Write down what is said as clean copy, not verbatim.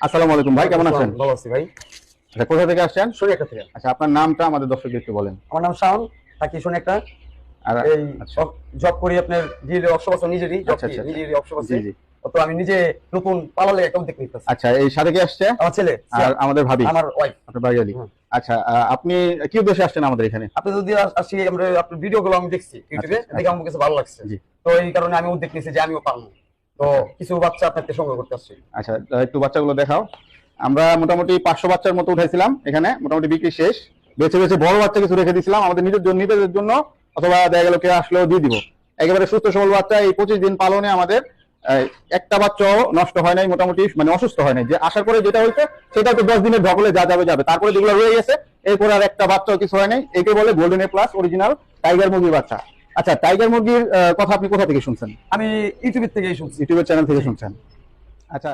আসসালামু আলাইকুম ভাই, কেমন আছেন? ভালো আছি ভাই। আচ্ছা, কোথা থেকে আসছেন? শরীয়কা থেকে। আচ্ছা, আপনার নামটা আমাদের দর্শকদের একটু বলেন। আমার নাম শাওন, থাকি শোনেকা। আর এই আচ্ছা জব করি আপনার নিজের অবসর আছে, নিজেরই জব আচ্ছা করি, আচ্ছা নিজেরই অবসর আছে। জি জি তো আমি নিজে নতুন পালালে একটা উদ্যোগ নিতেছি। আচ্ছা, এই সাথে কে আসছে? আমার ছেলে, আর আমাদের ভাবি, আমার ওয়াইফ। আপনার ভাই আলী। হুম। আচ্ছা, আপনি কি উদ্দেশ্যে আসছেন আমাদের এখানে? আপনি যদি আসি, আমরা আপনার ভিডিওগুলো আমি দেখছি ইউটিউবে, আচ্ছা, দেখে আমার কাছে ভালো লাগছে। জি তো এই কারণে আমি উদ্যোগ নিয়েছি যে আমিও পারবো। তো কিছু বাচ্চা আপনাকে সংগ্রহ করতে আসছি। আচ্ছা, একটু বাচ্চাগুলো দেখাও। আমরা মোটামুটি 500 বাচ্চার মতো উঠাইছিলাম এখানে, মোটামুটি বিক্রি শেষ। বেছে বেছে বড় বাচ্চা কিছু রেখে দিয়েছিলাম আমাদের নিজেদের জন্য, অথবা দেখা গেল কেউ আসলেও দিয়ে দিব। একেবারে সুস্থ সবল বাচ্চা। এই 25 দিন পালনে আমাদের একটা বাচ্চাও নষ্ট হয় নাই, মোটামুটি মানে অসুস্থ হয় নাই। যে আসার পরে যেটা হয়েছে সেটা তো 10 দিনের ঢকলে যা যাবে, তারপরে যেগুলো রয়ে গেছে এরপরে আর একটা বাচ্চাও কিছু হয় নাই। একে বলে golden A plus original tiger মুরগির বাচ্চা। আচ্ছা, টাইগার মুরগির কথা আপনি কোথা থেকে শুনছেন? আমি ইউটিউবের থেকেই শুনছি। ইউটিউবের চ্যানেল থেকে শুনছেন? আচ্ছা।